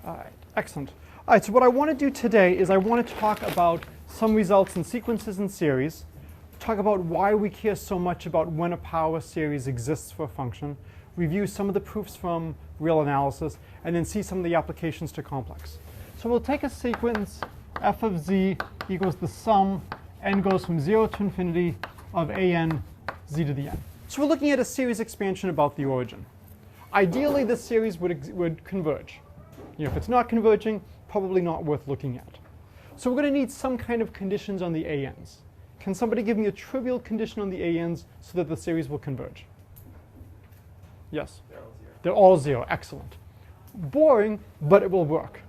All right, excellent. All right, so what I want to do today is I want to talk about some results in sequences and series, talk about why we care so much about when a power series exists for a function, review some of the proofs from real analysis, and then see some of the applications to complex. So we'll take a sequence f of z equals the sum n goes from 0 to infinity of an z to the n. So we're looking at a series expansion about the origin. Ideally, this series would converge. If it's not converging, probably not worth looking at. So we're going to need some kind of conditions on the ANs. Can somebody give me a trivial condition on the ANs so that the series will converge? Yes? They're all 0. They're all 0. Excellent. Boring, but it will work.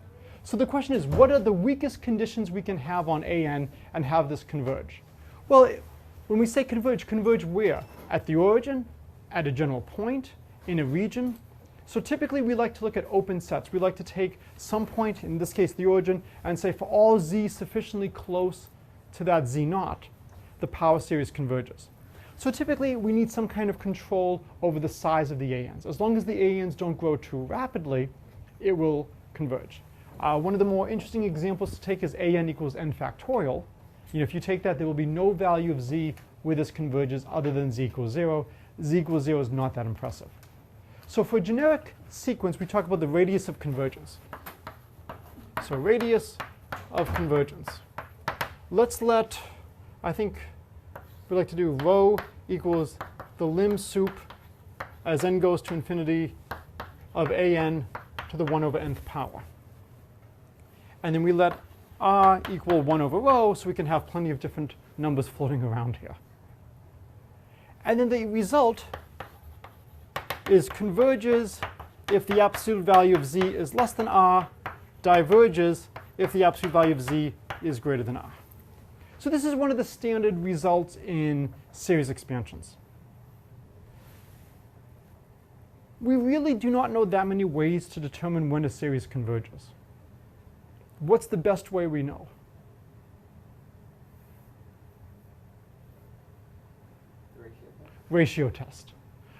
So the question is, what are the weakest conditions we can have on AN and have this converge? Well, when we say converge, converge where? At the origin? At a general point? In a region? So typically we like to look at open sets. We like to take some point, in this case the origin, and say for all z sufficiently close to that z naught, the power series converges. So typically we need some kind of control over the size of the ANs. As long as the ANs don't grow too rapidly, it will converge. One of the more interesting examples to take is AN equals n factorial. If you take that, there will be no value of z where this converges other than z equals 0. Z equals 0 is not that impressive. So for a generic sequence, we talk about the radius of convergence. So radius of convergence. Let's let, I think we like to do rho equals the lim sup as n goes to infinity of an to the 1 over nth power. And then we let r equal 1 over rho, so we can have plenty of different numbers floating around here. And then the result is converges if the absolute value of z is less than r, diverges if the absolute value of z is greater than r. So this is one of the standard results in series expansions. We really do not know that many ways to determine when a series converges. What's the best way we know? Ratio test.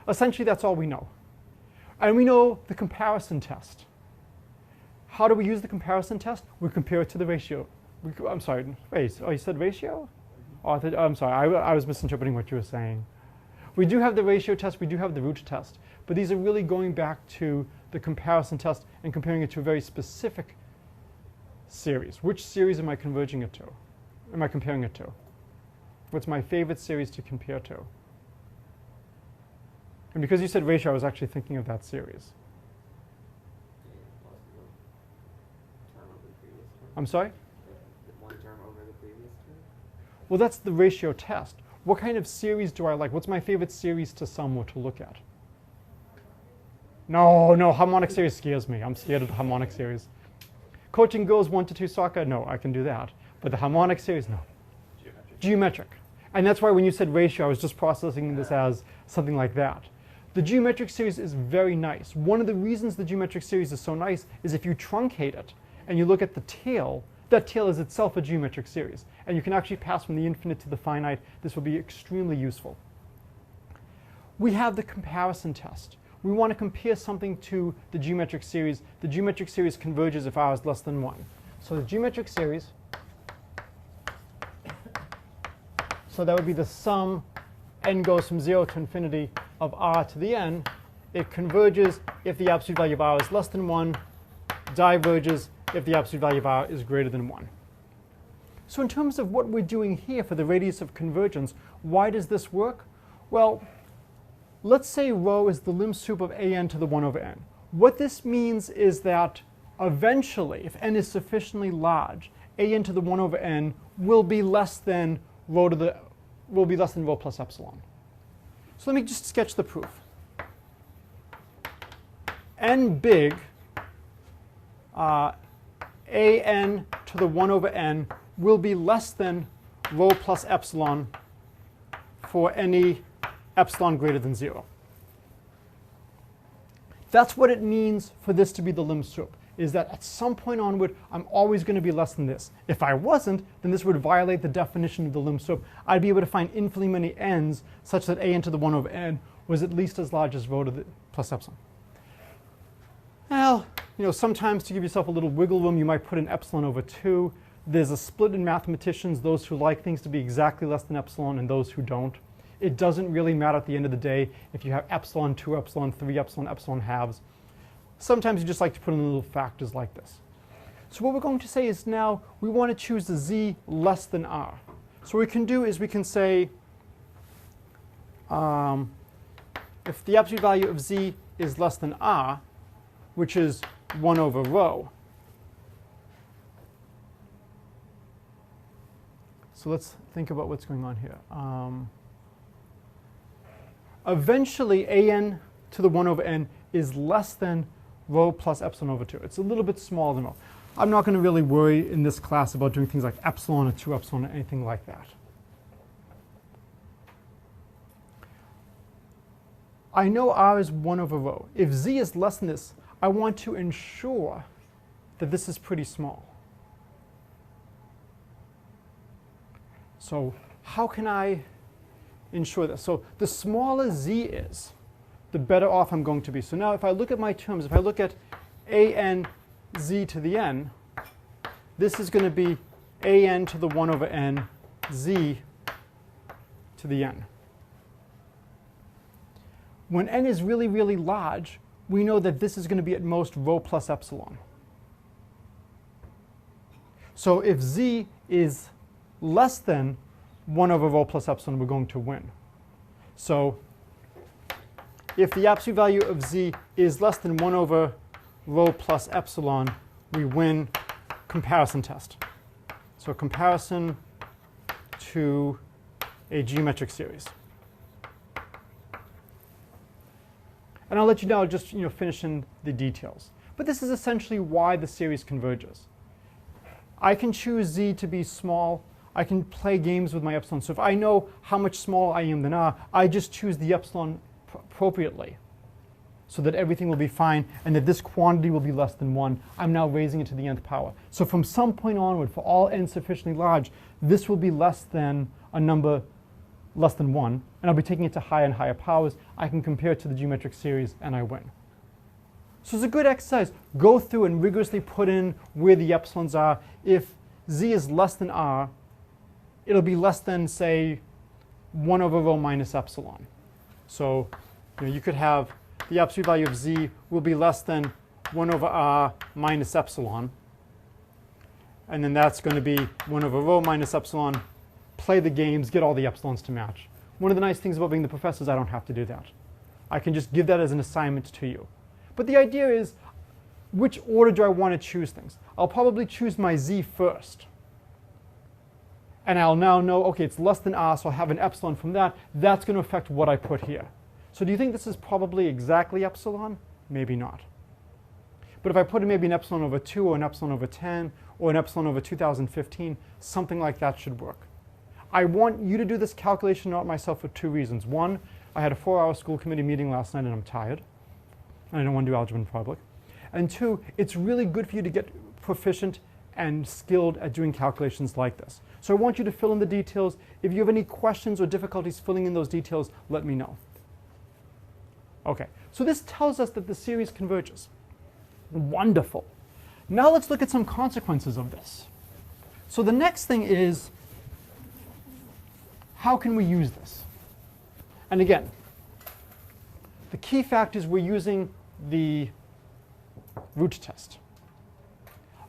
Essentially, that's all we know. And we know the comparison test. How do we use the comparison test? We compare it to the ratio. I'm sorry, wait, oh, you said ratio? Oh, I'm sorry, I was misinterpreting what you were saying. We do have the ratio test, we do have the root test, but these are really going back to the comparison test and comparing it to a very specific series. Which series am I converging it to? Am I comparing it to? What's my favorite series to compare to? And because you said ratio, I was actually thinking of that series. I'm sorry? One term over the previous term? Well, that's the ratio test. What kind of series do I like? What's my favorite series to sum or to look at? No, harmonic series scares me. I'm scared of the harmonic series. Coaching girls 1 to 2 soccer, no, I can do that. But the harmonic series, no. Geometric. And that's why when you said ratio, I was just processing this as something like that. The geometric series is very nice. One of the reasons the geometric series is so nice is if you truncate it and you look at the tail, that tail is itself a geometric series. And you can actually pass from the infinite to the finite. This will be extremely useful. We have the comparison test. We want to compare something to the geometric series. The geometric series converges if r is less than 1. So the geometric series, so that would be the sum n goes from 0 to infinity of r to the n. It converges if the absolute value of r is less than 1, diverges if the absolute value of r is greater than 1. So in terms of what we're doing here for the radius of convergence, why does this work? Well, let's say rho is the lim sup of an to the 1 over n. What this means is that eventually, if n is sufficiently large, an to the 1 over n will be less than rho plus epsilon. So let me just sketch the proof. N big, an to the 1 over n will be less than rho plus epsilon for any epsilon greater than 0. That's what it means for this to be the lim sup, is that at some point onward, I'm always going to be less than this. If I wasn't, then this would violate the definition of the lim sup. I'd be able to find infinitely many n's such that an to the 1 over n was at least as large as rho to the plus epsilon. Well, sometimes to give yourself a little wiggle room, you might put an epsilon over 2. There's a split in mathematicians, those who like things to be exactly less than epsilon and those who don't. It doesn't really matter at the end of the day if you have epsilon, 2 epsilon, 3 epsilon, epsilon halves. Sometimes you just like to put in little factors like this. So what we're going to say is now we want to choose the z less than r. So what we can do is we can say if the absolute value of z is less than r, which is 1 over rho. So let's think about what's going on here. Eventually, an to the 1 over n is less than rho plus epsilon over 2. It's a little bit smaller than rho. I'm not going to really worry in this class about doing things like epsilon or 2 epsilon or anything like that. I know r is 1 over rho. If z is less than this, I want to ensure that this is pretty small. So how can I ensure this? So the smaller z is, the better off I'm going to be. So now if I look at my terms, if I look at an z to the n, this is going to be an to the 1 over n z to the n. When n is really, really large, we know that this is going to be at most rho plus epsilon. So if z is less than 1 over rho plus epsilon, we're going to win. So if the absolute value of z is less than 1 over rho plus epsilon, we win comparison test. So comparison to a geometric series. And I'll let you know, just finish in the details. But this is essentially why the series converges. I can choose z to be small. I can play games with my epsilon. So if I know how much smaller I am than r, I just choose the epsilon appropriately so that everything will be fine and that this quantity will be less than 1. I'm now raising it to the nth power. So from some point onward, for all n sufficiently large, this will be less than a number less than 1. And I'll be taking it to higher and higher powers. I can compare it to the geometric series, and I win. So it's a good exercise. Go through and rigorously put in where the epsilons are. If z is less than r, it'll be less than, say, 1 over rho minus epsilon. So you could have the absolute value of z will be less than 1 over r minus epsilon. And then that's going to be 1 over rho minus epsilon. Play the games, get all the epsilons to match. One of the nice things about being the professor is I don't have to do that. I can just give that as an assignment to you. But the idea is, which order do I want to choose things? I'll probably choose my z first. And I'll now know, OK, it's less than r, so I'll have an epsilon from that. That's going to affect what I put here. So do you think this is probably exactly epsilon? Maybe not. But if I put in maybe an epsilon over 2 or an epsilon over 10 or an epsilon over 2015, something like that should work. I want you to do this calculation, not myself, for 2 reasons. One, I had a 4-hour school committee meeting last night and I'm tired. And I don't want to do algebra in public. And 2, it's really good for you to get proficient and skilled at doing calculations like this. So I want you to fill in the details. If you have any questions or difficulties filling in those details, let me know. OK, so this tells us that the series converges. Wonderful. Now let's look at some consequences of this. So the next thing is, how can we use this? And again, the key fact is we're using the root test.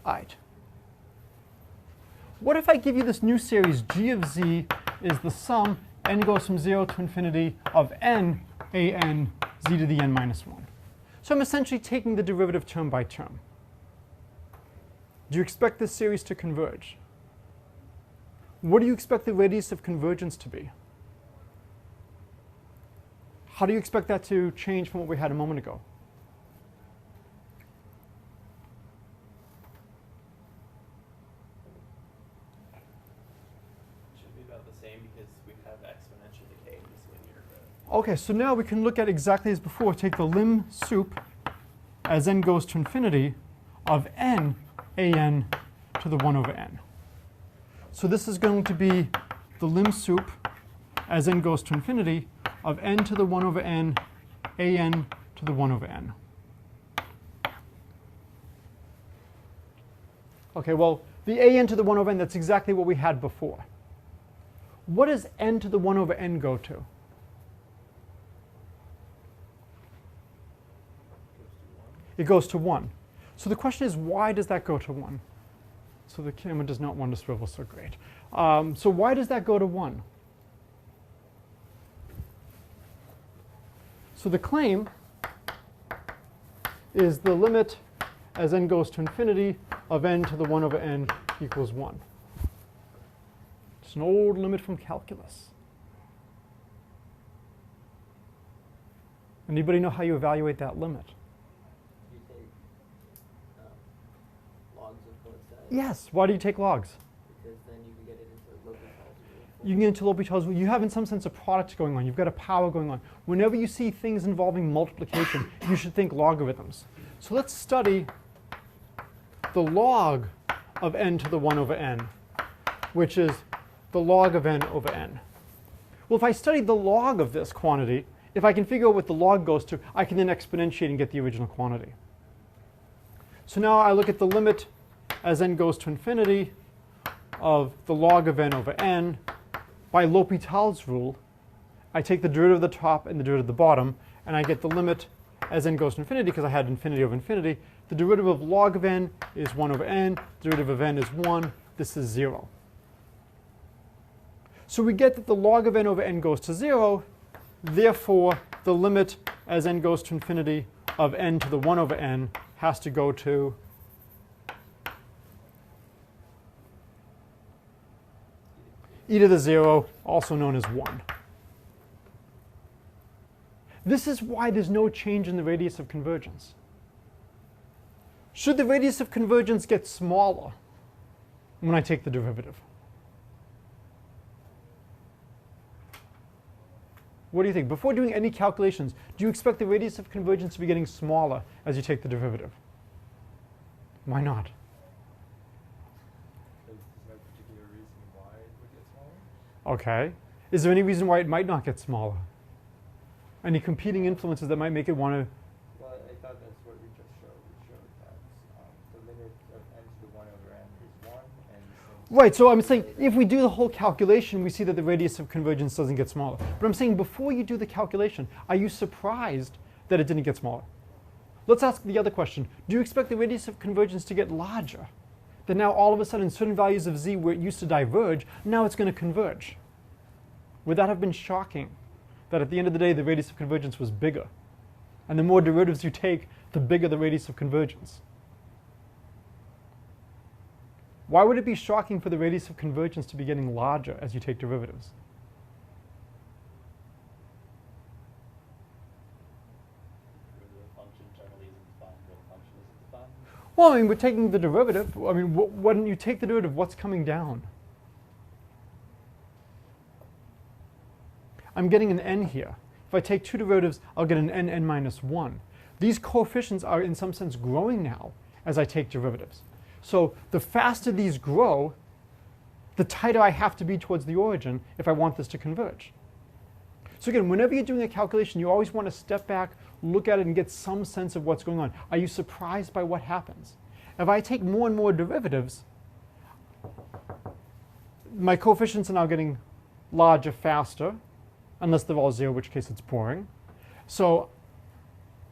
All right. What if I give you this new series, g of z is the sum, n goes from 0 to infinity, of n, an, z to the n minus 1. So I'm essentially taking the derivative term by term. Do you expect this series to converge? What do you expect the radius of convergence to be? How do you expect that to change from what we had a moment ago? Should be about the same because we have exponential decay in this linear growth. OK, so now we can look at exactly as before. Take the lim sup as n goes to infinity of n an to the 1 over n. So this is going to be the lim sup as n goes to infinity of n to the 1 over n an to the 1 over n. Okay, well, the an to the 1 over n, that's exactly what we had before. What does n to the 1 over n go to? It goes to 1. So the question is, why does that go to 1? So the camera does not want to swivel so great. So why does that go to 1? So the claim is the limit as n goes to infinity of n to the 1 over n equals 1. It's an old limit from calculus. Anybody know how you evaluate that limit? You take logs of both sides. Yes. Why do you take logs? Because then you can get it into L'Hopital's rule. You can get into L'Hopital's rule. You have, in some sense, a product going on. You've got a power going on. Whenever you see things involving multiplication, you should think logarithms. So let's study the log of n to the 1 over n, which is the log of n over n. Well, if I study the log of this quantity, if I can figure out what the log goes to, I can then exponentiate and get the original quantity. So now I look at the limit as n goes to infinity of the log of n over n. By L'Hopital's rule, I take the derivative of the top and the derivative of the bottom, and I get the limit as n goes to infinity, because I had infinity over infinity. The derivative of log of n is 1 over n. The derivative of n is 1. This is 0. So we get that the log of n over n goes to 0. Therefore, the limit as n goes to infinity of n to the 1 over n has to go to e to the 0, also known as 1. This is why there's no change in the radius of convergence. Should the radius of convergence get smaller when I take the derivative? What do you think? Before doing any calculations, do you expect the radius of convergence to be getting smaller as you take the derivative? Why not? There's no particular reason why it would get smaller. Okay. Is there any reason why it might not get smaller? Any competing influences that might make it want to? Well, I thought that's what we just showed. We showed that the limit of n to the 1 over n is 1. And since Right, so I'm saying if we do the whole calculation, we see that the radius of convergence doesn't get smaller. But I'm saying before you do the calculation, are you surprised that it didn't get smaller? Let's ask the other question. Do you expect the radius of convergence to get larger? That now all of a sudden certain values of z where it used to diverge, now it's going to converge. Would that have been shocking? That at the end of the day, the radius of convergence was bigger. And the more derivatives you take, the bigger the radius of convergence. Why would it be shocking for the radius of convergence to be getting larger as you take derivatives? The function generally isn't defined, where the function isn't defined. Well, I mean, we're taking the derivative. I mean, when you take the derivative, what's coming down? I'm getting an n here. If I take two derivatives, I'll get an n minus 1. These coefficients are, in some sense, growing now as I take derivatives. So the faster these grow, the tighter I have to be towards the origin if I want this to converge. So again, whenever you're doing a calculation, you always want to step back, look at it, and get some sense of what's going on. Are you surprised by what happens? If I take more and more derivatives, my coefficients are now getting larger faster, unless they're all 0, in which case it's boring. So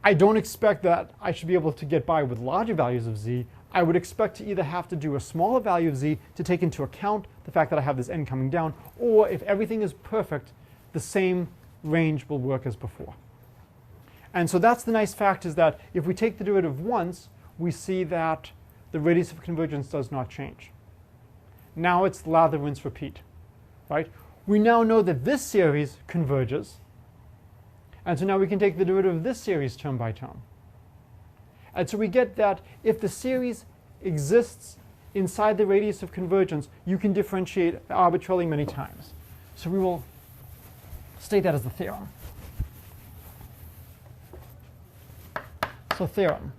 I don't expect that I should be able to get by with larger values of z. I would expect to either have to do a smaller value of z to take into account the fact that I have this n coming down, or if everything is perfect, the same range will work as before. And so that's the nice fact, is that if we take the derivative once, we see that the radius of convergence does not change. Now it's lather, rinse, repeat, right? We now know that this series converges, and so now we can take the derivative of this series term by term. And so we get that if the series exists inside the radius of convergence, you can differentiate arbitrarily many times. So we will state that as the theorem. So theorem.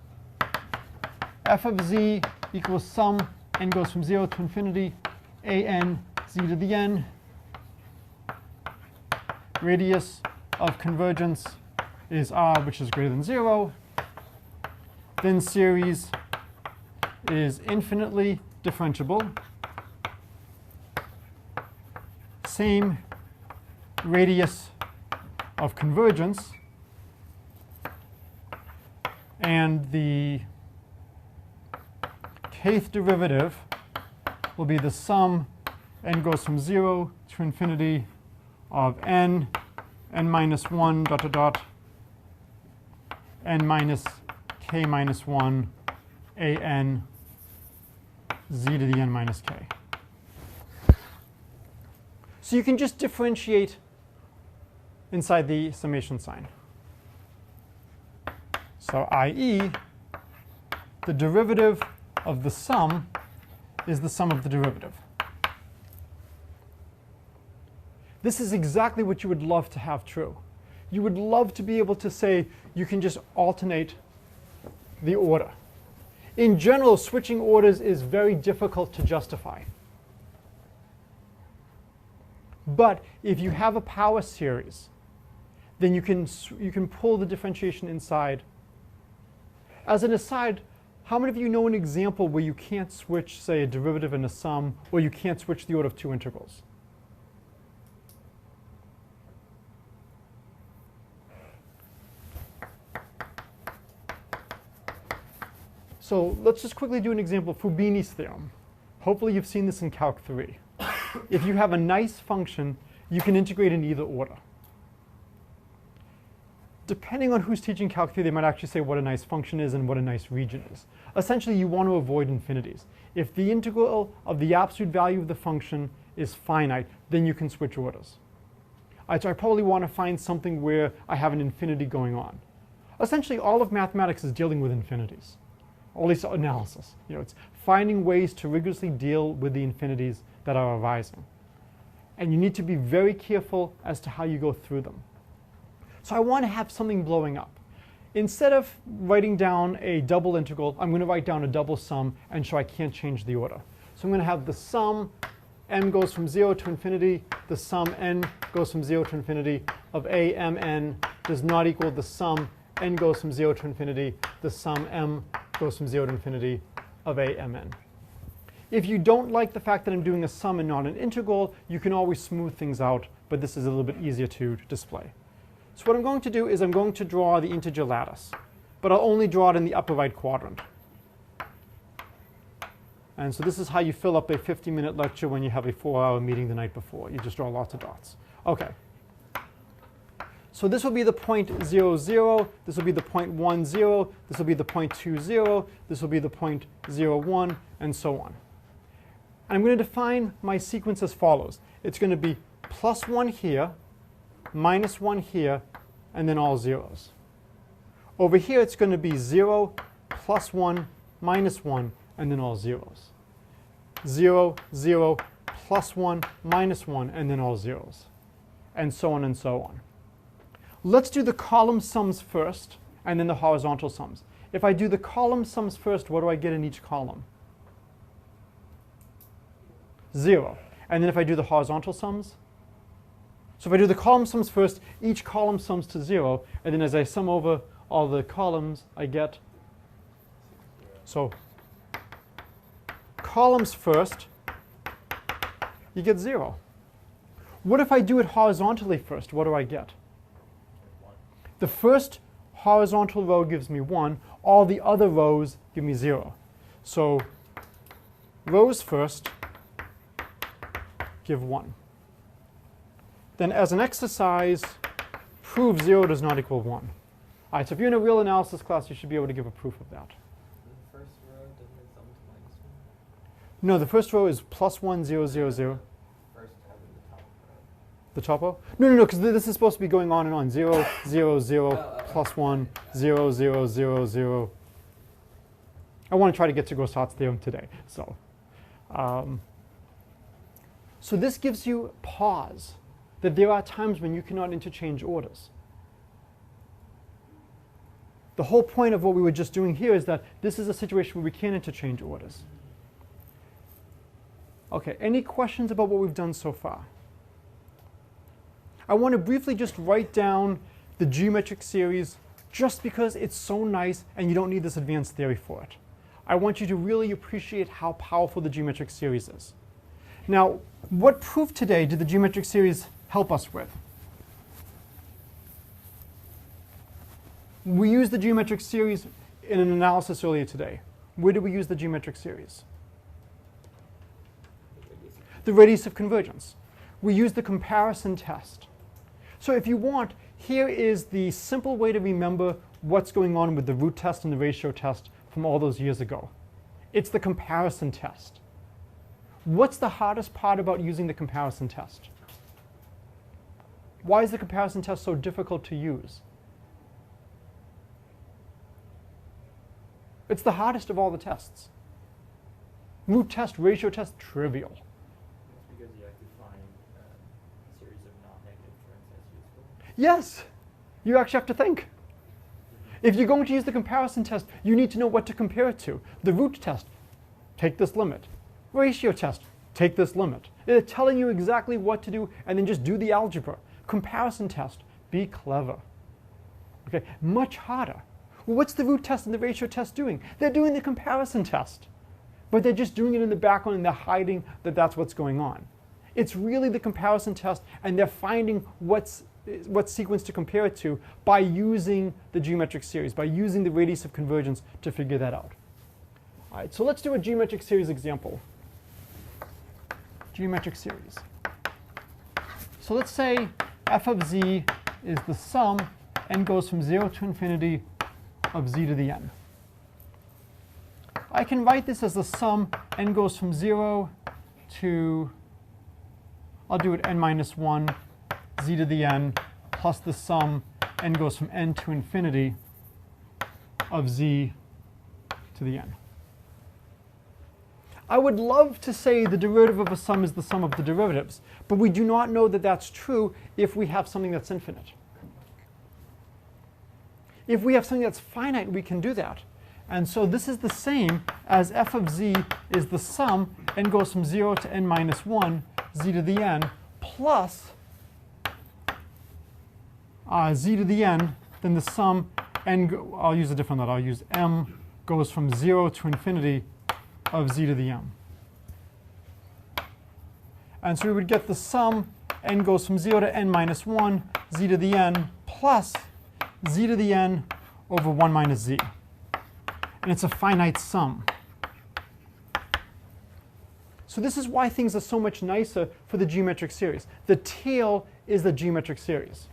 F of z equals sum, n goes from 0 to infinity, an z to the n. Radius of convergence is r, which is greater than 0. Then series is infinitely differentiable, same radius of convergence, and the kth derivative will be the sum, n goes from 0 to infinity, of n minus 1 dot dot dot n minus k minus 1 a n z to the n minus k. So you can just differentiate inside the summation sign. So i.e., the derivative of the sum is the sum of the derivative. This is exactly what you would love to have true. You would love to be able to say you can just alternate the order. In general, switching orders is very difficult to justify. But if you have a power series, then you can pull the differentiation inside. As an aside, how many of you know an example where you can't switch, say, a derivative and a sum, or you can't switch the order of two integrals? So let's just quickly do an example, Fubini's theorem. Hopefully you've seen this in Calc 3. If you have a nice function, you can integrate in either order. Depending on who's teaching Calc 3, they might actually say what a nice function is and what a nice region is. Essentially, you want to avoid infinities. If the integral of the absolute value of the function is finite, then you can switch orders. So I probably want to find something where I have an infinity going on. Essentially, all of mathematics is dealing with infinities, or at least analysis. It's finding ways to rigorously deal with the infinities that are arising. And you need to be very careful as to how you go through them. So I want to have something blowing up. Instead of writing down a double integral, I'm going to write down a double sum and show I can't change the order. So I'm going to have the sum, m goes from 0 to infinity, the sum n goes from 0 to infinity of a mn does not equal the sum n goes from 0 to infinity, the sum m goes from 0 to infinity of a mn. If you don't like the fact that I'm doing a sum and not an integral, you can always smooth things out, but this is a little bit easier to display. So what I'm going to do is I'm going to draw the integer lattice, but I'll only draw it in the upper right quadrant. And so this is how you fill up a 50-minute lecture when you have a 4-hour meeting the night before. You just draw lots of dots. OK. So this will be the point 0, 0. This will be the point 1, 0. This will be the point 2, 0. This will be the point 0, 1, and so on. And I'm going to define my sequence as follows. It's going to be plus 1 here, minus 1 here, and then all zeros. Over here, it's going to be 0, plus 1, minus 1, and then all zeros. 0, 0, plus 1, minus 1, and then all zeros. And so on and so on. Let's do the column sums first, and then the horizontal sums. If I do the column sums first, what do I get in each column? 0. And then if I do the horizontal sums? So if I do the column sums first, each column sums to 0. And then as I sum over all the columns, I get. So columns first, you get 0. What if I do it horizontally first? What do I get? The first horizontal row gives me 1. All the other rows give me 0. So rows first give 1. Then as an exercise, prove 0 does not equal 1. All right, so if you're in a real analysis class, you should be able to give a proof of that. The first row, doesn't it sum to minus 1? No, the first row is plus 1, 0, 0, 0. First having the top row. The top row? No, because this is supposed to be going on and on. 0, 0, 0, plus 1, 0, 0, 0, 0. I want to try to get to Grossart's theorem today. So this gives you pause, that there are times when you cannot interchange orders. The whole point of what we were just doing here is that this is a situation where we can interchange orders. OK, any questions about what we've done so far? I want to briefly just write down the geometric series just because it's so nice and you don't need this advanced theory for it. I want you to really appreciate how powerful the geometric series is. Now, what proof today did the geometric series help us with? We used the geometric series in an analysis earlier today. Where did we use the geometric series? The radius of convergence. We used the comparison test. So if you want, here is the simple way to remember what's going on with the root test and the ratio test from all those years ago. It's the comparison test. What's the hardest part about using the comparison test? Why is the comparison test so difficult to use? It's the hardest of all the tests. Root test, ratio test, trivial. It's because you have to find a series of non-negative terms that's useful. Yes, you actually have to think. If you're going to use the comparison test, you need to know what to compare it to. The root test, take this limit. Ratio test, take this limit. They're telling you exactly what to do, and then just do the algebra. Comparison test, be clever. Okay, much harder. Well, what's the root test and the ratio test doing? They're doing the comparison test. But they're just doing it in the background and they're hiding that that's what's going on. It's really the comparison test, and they're finding what sequence to compare it to by using the geometric series, by using the radius of convergence to figure that out. All right, so let's do a geometric series example. Geometric series. So let's say f of z is the sum, n goes from 0 to infinity of z to the n. I can write this as the sum, n goes from 0 to, I'll do it n minus 1, z to the n, plus the sum, n goes from n to infinity of z to the n. I would love to say the derivative of a sum is the sum of the derivatives, but we do not know that that's true if we have something that's infinite. If we have something that's finite, we can do that. And so this is the same as f of z is the sum, n goes from 0 to n minus 1, z to the n, plus z to the n, then the sum, I'll use a different letter. I'll use m goes from 0 to infinity of z to the m. And so we would get the sum, n goes from 0 to n minus 1, z to the n, plus z to the n over 1 minus z. And it's a finite sum. So this is why things are so much nicer for the geometric series. The tail is the geometric series.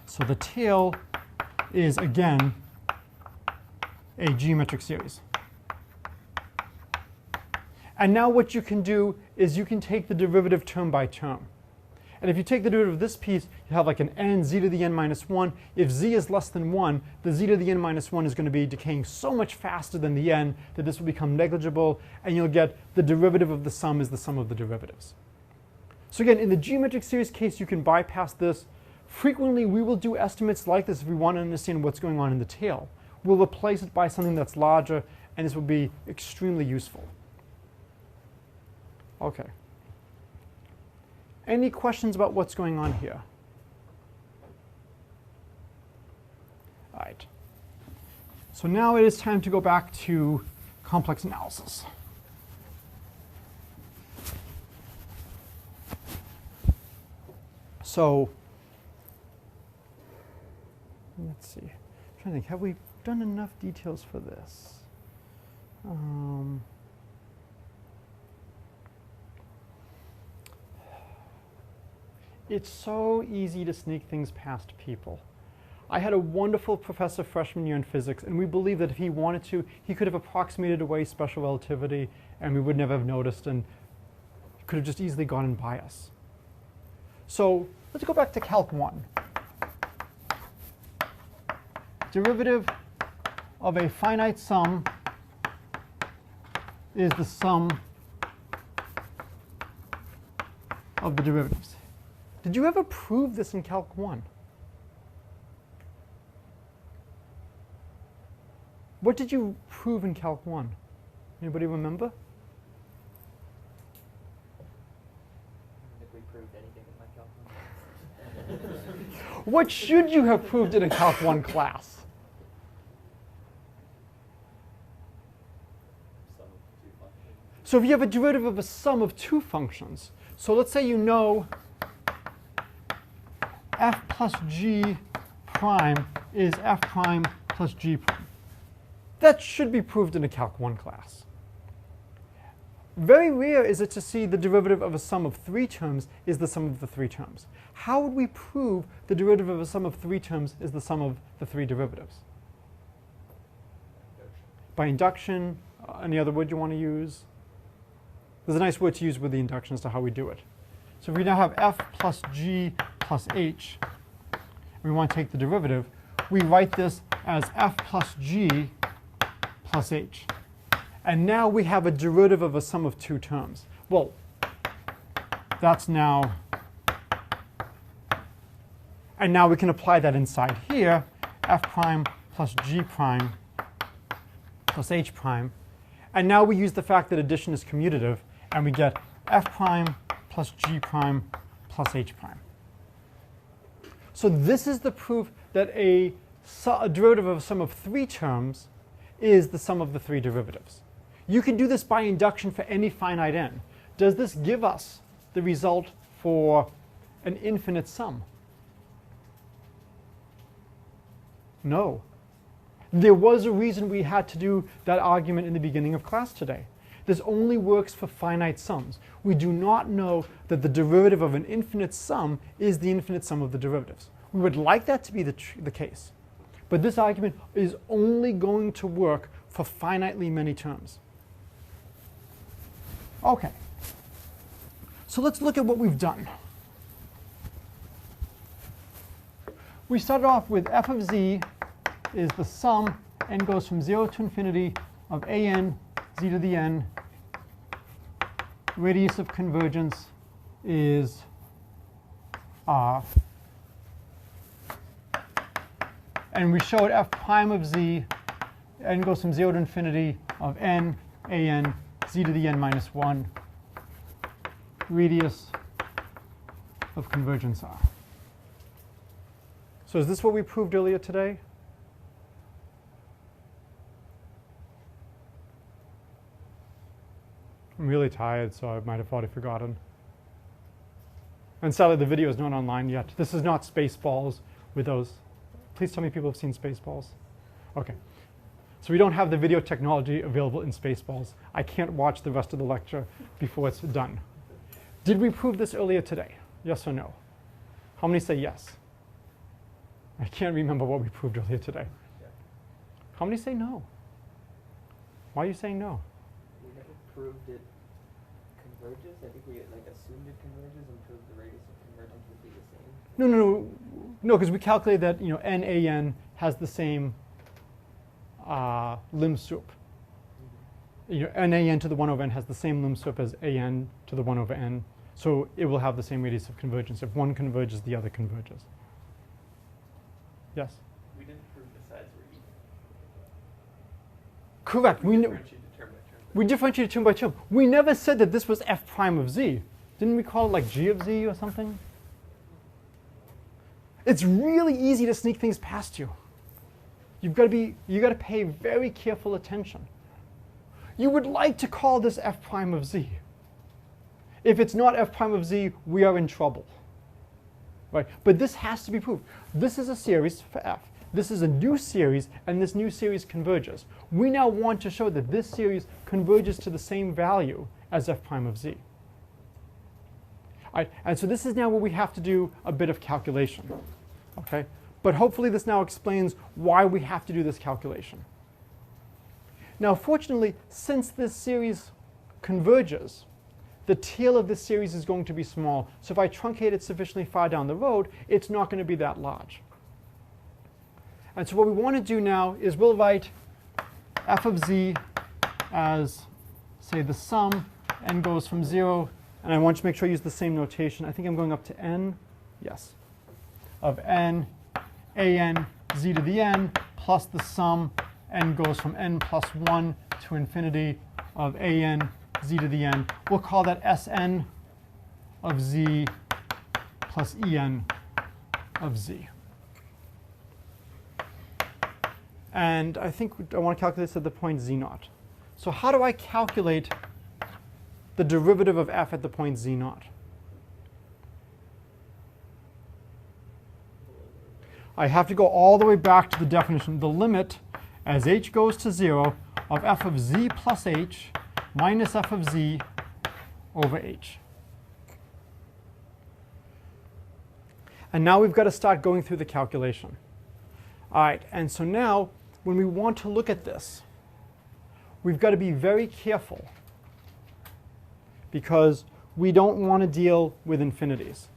So the tail is, again, a geometric series. And now what you can do is you can take the derivative term by term. And if you take the derivative of this piece, you have like an n, z to the n minus 1. If z is less than 1, the z to the n minus 1 is going to be decaying so much faster than the n that this will become negligible, and you'll get the derivative of the sum is the sum of the derivatives. So again, in the geometric series case, you can bypass this. Frequently, we will do estimates like this if we want to understand what's going on in the tail. We'll replace it by something that's larger, and this will be extremely useful. Okay. Any questions about what's going on here? All right. So now it is time to go back to complex analysis. So let's see. I'm trying to think, have we done enough details for this? It's so easy to sneak things past people. I had a wonderful professor freshman year in physics, and we believed that if he wanted to, he could have approximated away special relativity, and we would never have noticed, and could have just easily gone by us. So let's go back to Calc 1. Derivative of a finite sum is the sum of the derivatives. Did you ever prove this in Calc 1? What did you prove in Calc 1? Anybody remember? I think we proved anything in my calculus. What should you have proved in a Calc 1 class? So if you have a derivative of a sum of two functions, so let's say you know f plus g prime is f prime plus g prime. That should be proved in a Calc 1 class. Very rare is it to see the derivative of a sum of three terms is the sum of the three terms. How would we prove the derivative of a sum of three terms is the sum of the three derivatives? By induction. Any other word you want to use? There's a nice word to use with the induction as to how we do it. So if we now have f plus g plus h, and we want to take the derivative, we write this as f plus g plus h. And now we have a derivative of a sum of two terms. Well, that's now, and now we can apply that inside here, f prime plus g prime plus h prime. And now we use the fact that addition is commutative, and we get f prime plus g prime plus h prime. So this is the proof that a derivative of a sum of three terms is the sum of the three derivatives. You can do this by induction for any finite n. Does this give us the result for an infinite sum? No. There was a reason we had to do that argument in the beginning of class today. This only works for finite sums. We do not know that the derivative of an infinite sum is the infinite sum of the derivatives. We would like that to be the case. But this argument is only going to work for finitely many terms. Okay. So let's look at what we've done. We started off with f of z is the sum, n goes from 0 to infinity, of an z to the n. Radius of convergence is r. And we showed f prime of z, n goes from 0 to infinity, of n, an, z to the n minus 1, radius of convergence r. So is this what we proved earlier today? I'm really tired, so I might have already forgotten. And sadly, the video is not online yet. This is not Spaceballs with those. Please tell me people have seen Spaceballs. OK. So we don't have the video technology available in Spaceballs. I can't watch the rest of the lecture before it's done. Did we prove this earlier today? Yes or no? How many say yes? I can't remember what we proved earlier today. Yeah. How many say no? Why are you saying no? We never proved it converges. I think we assumed it converges and proved the radius of convergence would be the same. No, because we calculated that NAN has the same lim sup. NAN to the 1 over n has the same lim sup as AN to the 1 over n. So it will have the same radius of convergence. If one converges, the other converges. Yes? We didn't prove the sides were even. Correct. We differentiated term by term. We differentiated term by term. We never said that this was f prime of z. Didn't we call it like g of z or something? It's really easy to sneak things past you. You've got to pay very careful attention. You would like to call this f prime of z. If it's not f prime of z, we are in trouble. Right? But this has to be proved. This is a series for f. This is a new series, and this new series converges. We now want to show that this series converges to the same value as f prime of z. All right, and so this is now where we have to do a bit of calculation. Okay? But hopefully this now explains why we have to do this calculation. Now, fortunately, since this series converges, the tail of this series is going to be small. So if I truncate it sufficiently far down the road, it's not going to be that large. And so what we want to do now is we'll write f of z as, say, the sum. N goes from 0. And I want you to make sure I use the same notation. I think I'm going up to n. Yes. Of n, an, z to the n, plus the sum. N goes from n plus 1 to infinity of an, z to the n. We'll call that Sn of z plus En of z. And I think I want to calculate this at the point z0. So how do I calculate the derivative of f at the point z naught. I have to go all the way back to the definition. The limit as h goes to 0 of f of z plus h minus f of z over h. And now we've got to start going through the calculation. All right, and so now when we want to look at this, we've got to be very careful because we don't want to deal with infinities.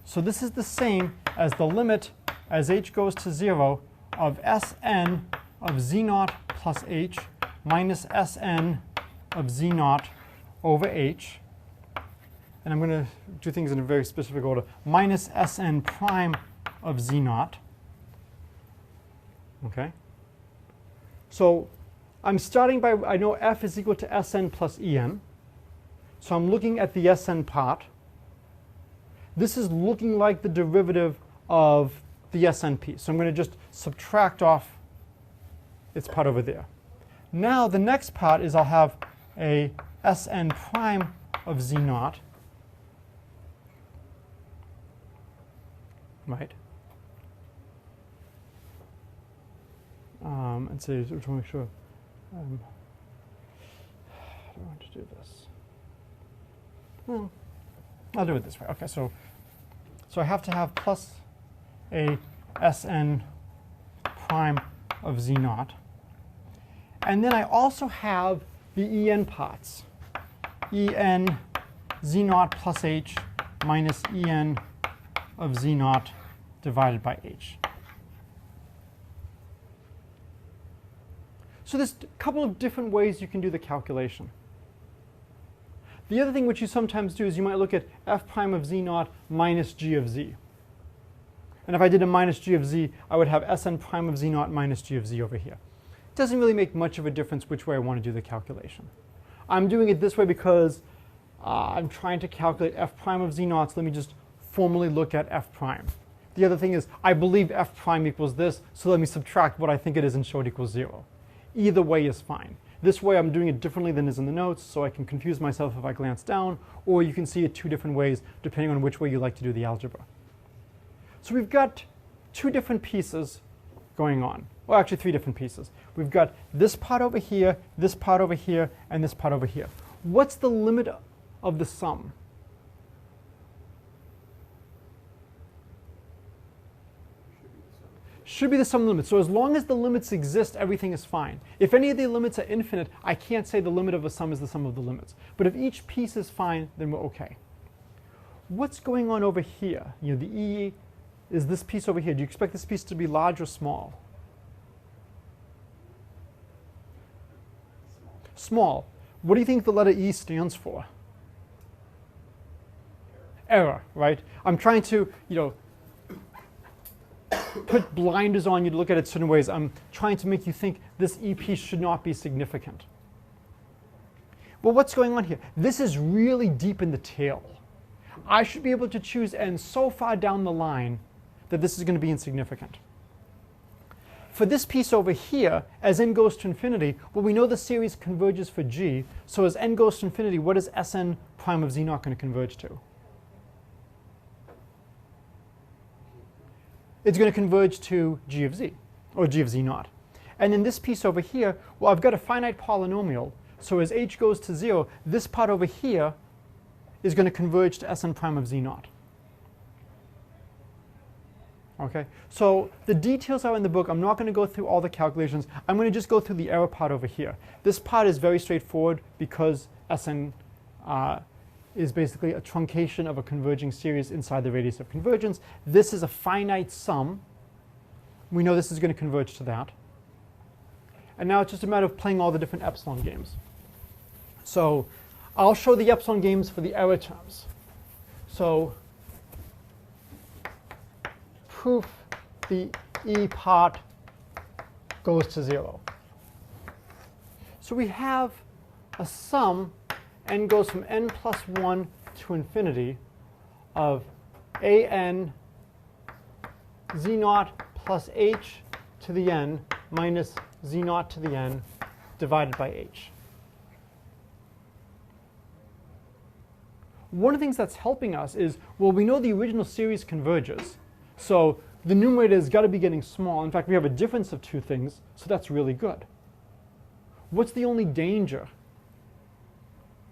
So this is the same as the limit as h goes to 0 of Sn of z naught plus h minus Sn of z naught over h. And I'm going to do things in a very specific order. Minus Sn prime of z naught. Okay? So I'm starting by, I know f is equal to Sn plus En. So I'm looking at the Sn part. This is looking like the derivative of the Sn piece. So I'm going to just subtract off its part over there. Now the next part is I'll have a Sn prime of z naught. Right? And so just want to make sure. I don't want to do this. Well, I'll do it this way. Okay, so I have to have plus a Sn prime of z naught. And then I also have the En parts. En z naught plus h minus En of z naught divided by h. So there's a couple of different ways you can do the calculation. The other thing which you sometimes do is you might look at f prime of z naught minus g of z. And if I did a minus g of z, I would have Sn prime of z naught minus g of z over here. It doesn't really make much of a difference which way I want to do the calculation. I'm doing it this way because I'm trying to calculate f prime of z naught, so let me just formally look at f prime. The other thing is I believe f prime equals this, so let me subtract what I think it is and show it equals 0. Either way is fine. This way I'm doing it differently than is in the notes, so I can confuse myself if I glance down, or you can see it two different ways depending on which way you like to do the algebra. So we've got two different pieces going on. Well, actually three different pieces. We've got this part over here, this part over here, and this part over here. What's the limit of the sum? Should be the sum of the limits. So as long as the limits exist, everything is fine. If any of the limits are infinite, I can't say the limit of a sum is the sum of the limits. But if each piece is fine, then we're okay. What's going on over here? You know, the E is this piece over here. Do you expect this piece to be large or small? Small. What do you think the letter E stands for? Error, right? I'm trying to, put blinders on you to look at it certain ways. I'm trying to make you think this E piece should not be significant. Well, what's going on here? This is really deep in the tail. I should be able to choose n so far down the line that this is going to be insignificant. For this piece over here, as n goes to infinity, well, we know the series converges for g. So as n goes to infinity, what is Sn prime of z naught going to converge to? It's going to converge to g of z, or g of z naught. And in this piece over here, well, I've got a finite polynomial. So as h goes to 0, this part over here is going to converge to Sn prime of z naught. Okay, so the details are in the book. I'm not going to go through all the calculations. I'm going to just go through the error part over here. This part is very straightforward because Sn is basically a truncation of a converging series inside the radius of convergence. This is a finite sum. We know this is going to converge to that. And now it's just a matter of playing all the different epsilon games. So I'll show the epsilon games for the error terms. So proof the E part goes to 0. So we have a sum, n goes from n plus 1 to infinity, of an z naught plus h to the n minus z naught to the n divided by h. one of the things that's helping us is, well, we know the original series converges. So the numerator has got to be getting small. In fact, we have a difference of two things, so that's really good. What's the only danger?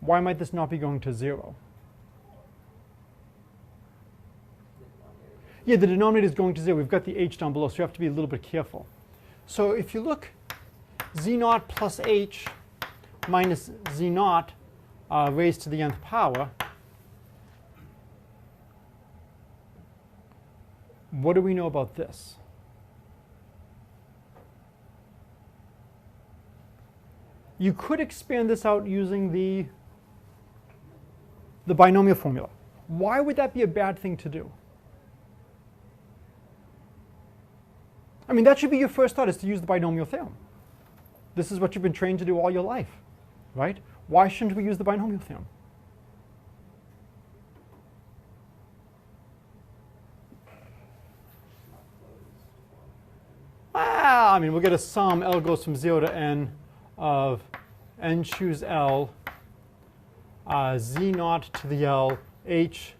Why might this not be going to 0? Yeah, the denominator is going to 0. We've got the h down below, so you have to be a little bit careful. So if you look, z0 plus h minus z0 raised to the nth power, what do we know about this? You could expand this out using the binomial formula. Why would that be a bad thing to do? I mean, that should be your first thought, is to use the binomial theorem. This is what you've been trained to do all your life, right? Why shouldn't we use the binomial theorem? Well, I mean, we'll get a sum. L goes from 0 to n of n choose L, z0 to the L, h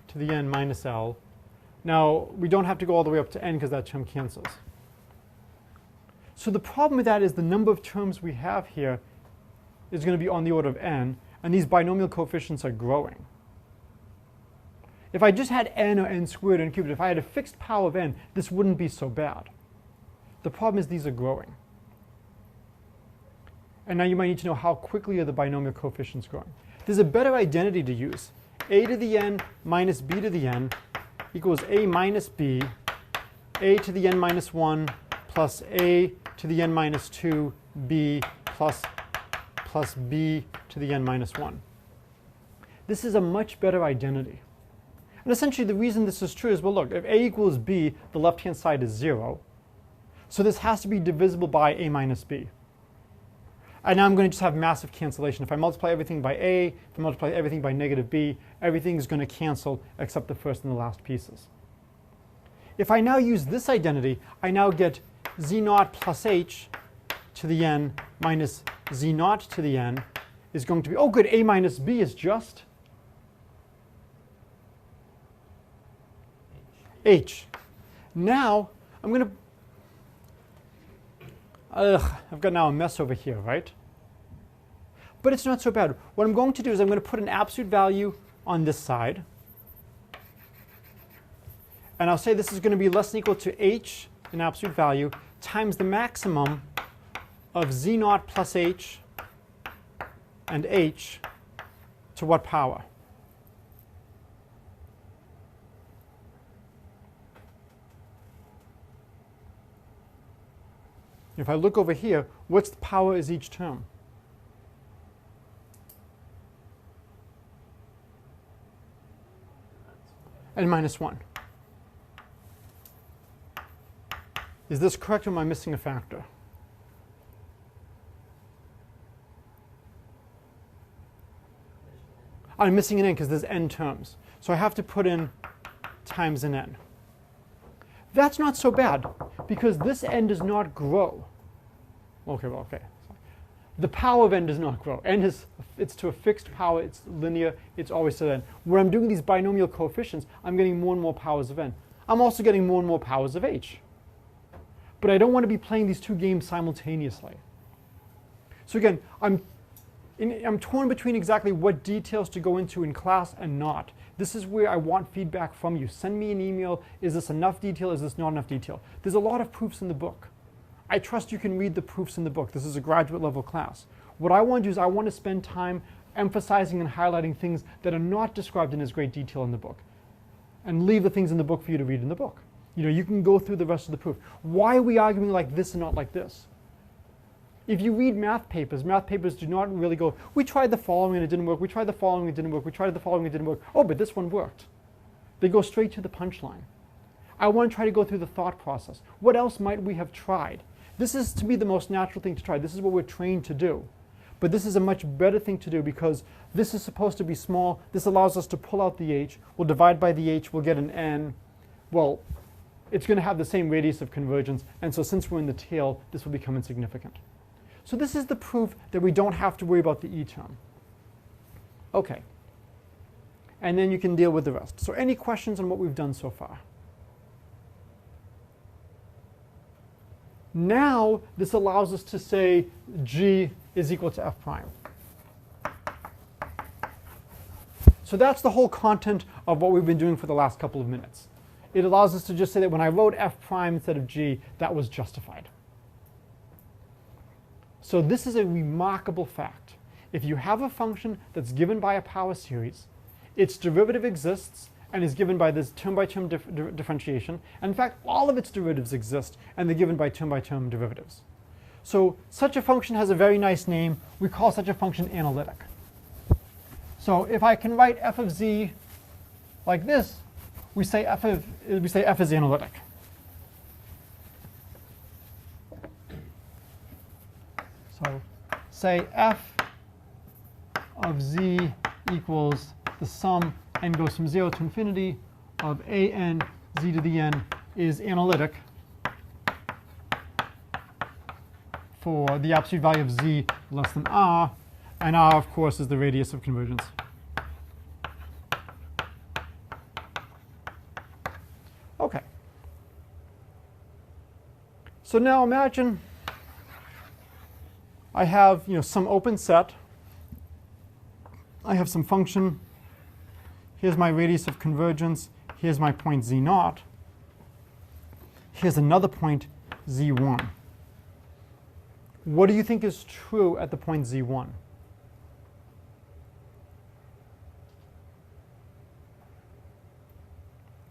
to the n minus L. Now, we don't have to go all the way up to n because that term cancels. So the problem with that is the number of terms we have here is going to be on the order of n, and these binomial coefficients are growing. If I just had n or n squared or n cubed, if I had a fixed power of n, this wouldn't be so bad. The problem is these are growing. And now you might need to know how quickly are the binomial coefficients growing. There's a better identity to use. A to the n minus b to the n equals a minus b, a to the n minus 1 plus a to the n minus 2, b plus b to the n minus 1. This is a much better identity. And essentially the reason this is true is, well, look, if a equals b, the left-hand side is 0. So this has to be divisible by a minus b. And now I'm going to just have massive cancellation. If I multiply everything by a, if I multiply everything by negative b, everything is going to cancel except the first and the last pieces. If I now use this identity, I now get z0 plus h to the n minus z0 to the n is going to be, oh good, a minus b is just h. Now I'm going to, I've got now a mess over here, right? But it's not so bad. What I'm going to do is I'm going to put an absolute value on this side. And I'll say this is going to be less than or equal to h, an absolute value, times the maximum of z0 plus h and h to what power? If I look over here, what's the power is each term? N minus 1. Is this correct or am I missing a factor? I'm missing an n because there's n terms. So I have to put in times an n. That's not so bad because this n does not grow. Okay, well, okay. The power of n does not grow. N is, it's to a fixed power, it's linear, it's always to n. Where I'm doing these binomial coefficients, I'm getting more and more powers of n. I'm also getting more and more powers of h. But I don't want to be playing these two games simultaneously. So again, I'm torn between exactly what details to go into in class and not. This is where I want feedback from you. Send me an email. Is this enough detail? Is this not enough detail? There's a lot of proofs in the book. I trust you can read the proofs in the book. This is a graduate level class. What I want to do is I want to spend time emphasizing and highlighting things that are not described in as great detail in the book, and leave the things in the book for you to read in the book. You know, you can go through the rest of the proof. Why are we arguing like this and not like this? If you read math papers do not really go, we tried the following and it didn't work, we tried the following and it didn't work, we tried the following and it didn't work, oh, but this one worked. They go straight to the punchline. I want to try to go through the thought process. What else might we have tried? This is, to me, the most natural thing to try. This is what we're trained to do. But this is a much better thing to do because this is supposed to be small. This allows us to pull out the h. We'll divide by the h. We'll get an n. Well, it's going to have the same radius of convergence. And so since we're in the tail, this will become insignificant. So this is the proof that we don't have to worry about the e term. OK. and then you can deal with the rest. So any questions on what we've done so far? Now, this allows us to say G is equal to f prime. So that's the whole content of what we've been doing for the last couple of minutes. It allows us to just say that when I wrote f prime instead of G, that was justified. So this is a remarkable fact. If you have a function that's given by a power series, its derivative exists and is given by this term-by-term differentiation. And in fact, all of its derivatives exist, and they're given by term-by-term derivatives. So such a function has a very nice name. We call such a function analytic. So if I can write f of z like this, we say f is analytic. So say f of z equals the sum n goes from 0 to infinity of a n z to the n is analytic for the absolute value of z less than r, and r, of course, is the radius of convergence. Okay. So now imagine I have some open set. I have some function. Here's my radius of convergence. Here's my point z0. Here's another point z1. What do you think is true at the point z1?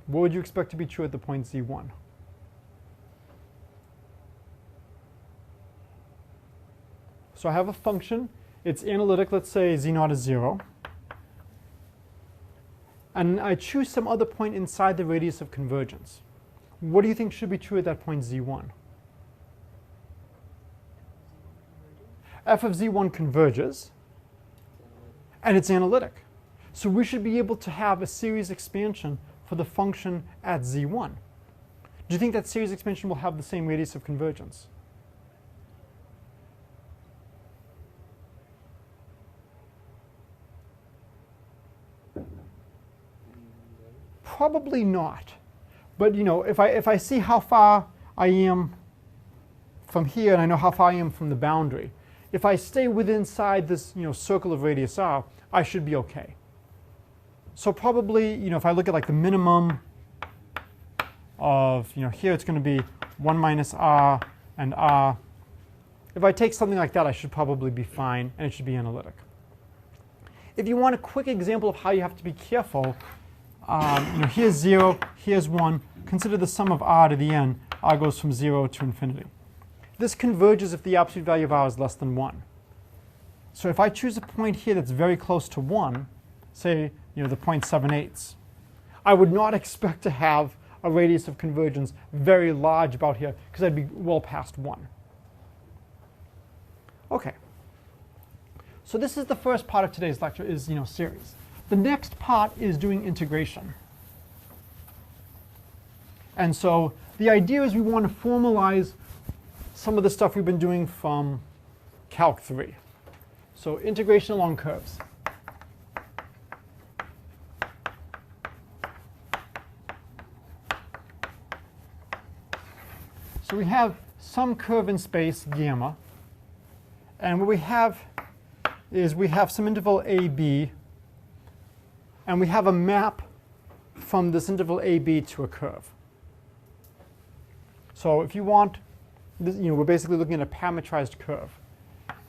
What would you expect to be true at the point z1? So I have a function. It's analytic. Let's say z0 is 0. And I choose some other point inside the radius of convergence. What do you think should be true at that point z1? F of z1 converges, and it's analytic. So we should be able to have a series expansion for the function at z1. Do you think that series expansion will have the same radius of convergence? Probably not. But if I see how far I am from here, and I know how far I am from the boundary, if I stay within inside this circle of radius r, I should be okay. So probably if I look at like the minimum of here it's going to be 1 minus r and r. If I take something like that, I should probably be fine, and it should be analytic. If you want a quick example of how you have to be careful, here's 0, here's 1. Consider the sum of r to the n. R goes from 0 to infinity. This converges if the absolute value of r is less than 1. So if I choose a point here that's very close to 1, say the point 7/8, I would not expect to have a radius of convergence very large about here, because I'd be well past 1. Okay. So this is the first part of today's lecture, is series. The next part is doing integration. And so the idea is we want to formalize some of the stuff we've been doing from Calc 3. So integration along curves. So we have some curve in space, gamma. And what we have is we have some interval AB, and we have a map from this interval AB to a curve. So if you want, this, we're basically looking at a parametrized curve.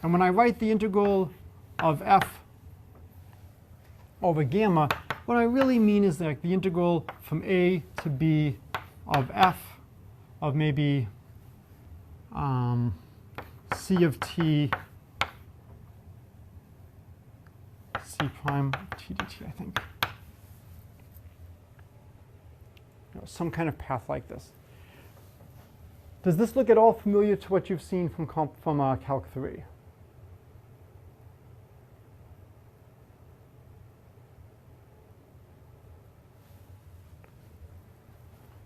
And when I write the integral of f over gamma, what I really mean is like the integral from A to B of f of maybe c of t, c prime t dt, I think. Some kind of path like this. Does this look at all familiar to what you've seen from Calc 3?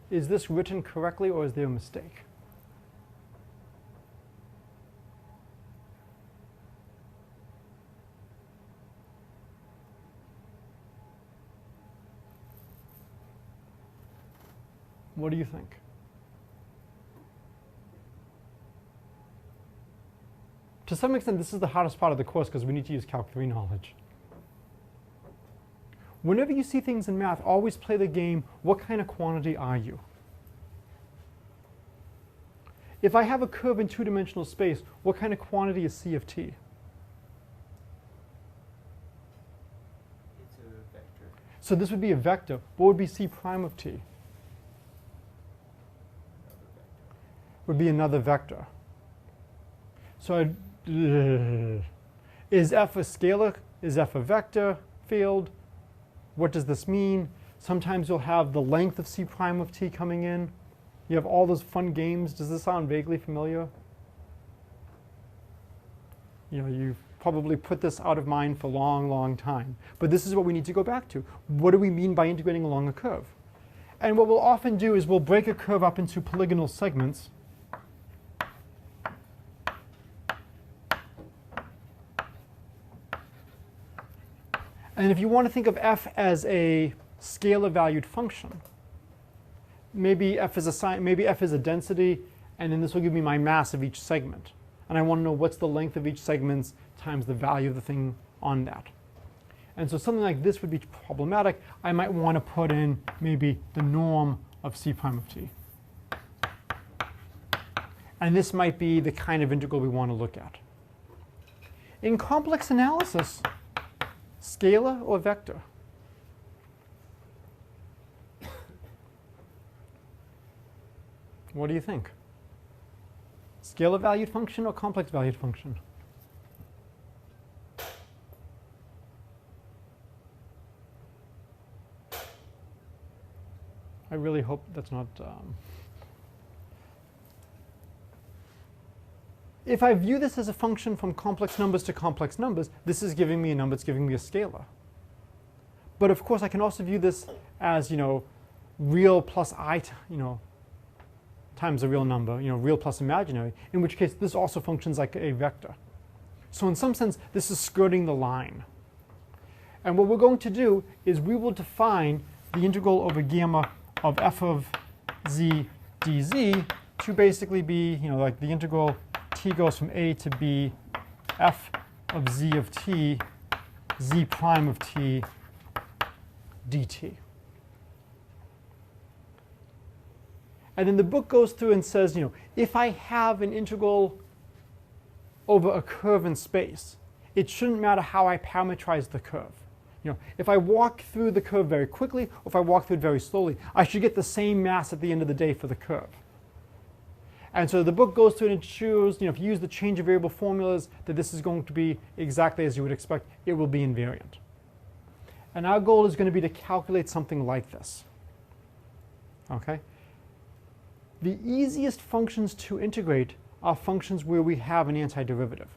Is this written correctly, or is there a mistake? What do you think? To some extent, this is the hardest part of the course because we need to use Calc 3 knowledge. Whenever you see things in math, always play the game, what kind of quantity are you? If I have a curve in two-dimensional space, what kind of quantity is C of t? It's a vector. So this would be a vector. What would be C prime of t? Another vector. Would be another vector. So is f a scalar? Is f a vector field? What does this mean? Sometimes you'll have the length of C prime of t coming in. You have all those fun games. Does this sound vaguely familiar? You know, you've probably put this out of mind for a long, long time. But this is what we need to go back to. What do we mean by integrating along a curve? And what we'll often do is we'll break a curve up into polygonal segments. And if you want to think of f as a scalar valued function, maybe f is a density, and then this will give me my mass of each segment. And I want to know what's the length of each segment times the value of the thing on that. And so something like this would be problematic. I might want to put in maybe the norm of C prime of t. And this might be the kind of integral we want to look at. In complex analysis, scalar or vector? What do you think? Scalar valued function or complex valued function? I really hope that's not... If I view this as a function from complex numbers to complex numbers, this is giving me a number, it's giving me a scalar. But of course, I can also view this as, real plus I, times a real number, real plus imaginary, in which case this also functions like a vector. So in some sense, this is skirting the line. And what we're going to do is we will define the integral over gamma of f of z dz to basically be, like the integral t goes from a to b, f of z of t, z prime of t, dt. And then the book goes through and says, if I have an integral over a curve in space, it shouldn't matter how I parameterize the curve. If I walk through the curve very quickly, or if I walk through it very slowly, I should get the same mass at the end of the day for the curve. And so the book goes through and it shows, if you use the change of variable formulas, that this is going to be exactly as you would expect. It will be invariant. And our goal is going to be to calculate something like this. Okay? The easiest functions to integrate are functions where we have an antiderivative.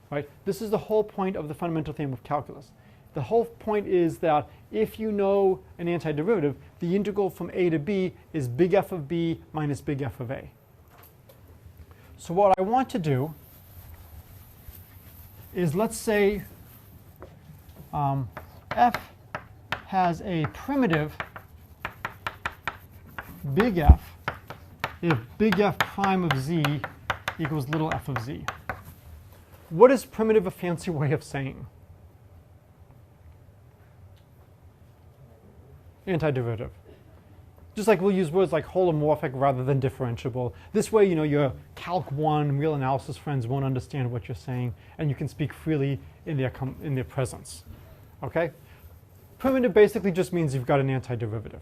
Right? This is the whole point of the fundamental theorem of calculus. The whole point is that if you know an antiderivative, the integral from a to b is big F of b minus big F of a. So what I want to do is, let's say f has a primitive big F if big F prime of z equals little f of z. What is primitive a fancy way of saying? Antiderivative. Just like we'll use words like holomorphic rather than differentiable. This way, your Calc 1 real analysis friends won't understand what you're saying, and you can speak freely in their presence. Okay? Primitive basically just means you've got an antiderivative.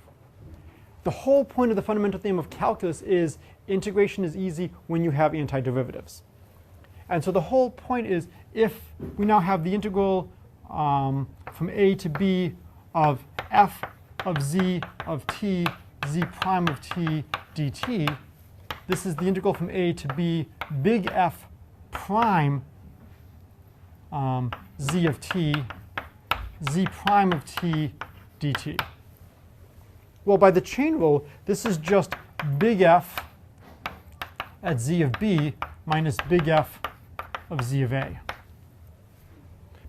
The whole point of the fundamental theorem of calculus is integration is easy when you have antiderivatives. And so the whole point is, if we now have the integral from a to b of f of z of t, z prime of t dt, this is the integral from a to b big F prime z of t, z prime of t dt. Well, by the chain rule, this is just big F at z of b minus big F of z of a.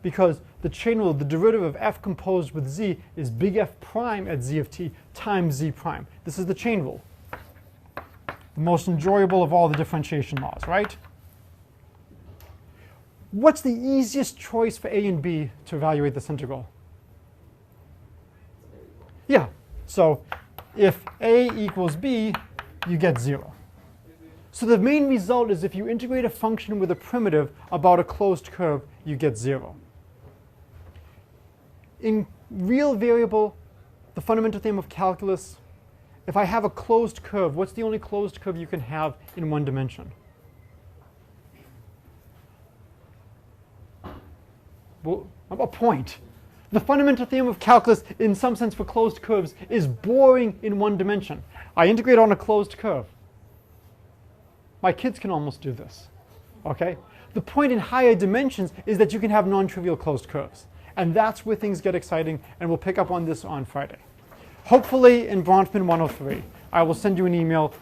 because the chain rule, the derivative of f composed with z is big F prime at z of t times z prime. This is the chain rule. The most enjoyable of all the differentiation laws, right? What's the easiest choice for a and b to evaluate this integral? Yeah, so if a equals b, you get 0. So the main result is if you integrate a function with a primitive about a closed curve, you get 0. In real variable, the fundamental theorem of calculus, if I have a closed curve, what's the only closed curve you can have in one dimension? Well, a point. The fundamental theorem of calculus, in some sense for closed curves, is boring in one dimension. I integrate on a closed curve. My kids can almost do this. Okay? The point in higher dimensions is that you can have non-trivial closed curves. And that's where things get exciting, and we'll pick up on this on Friday. Hopefully in Bronfman 103, I will send you an email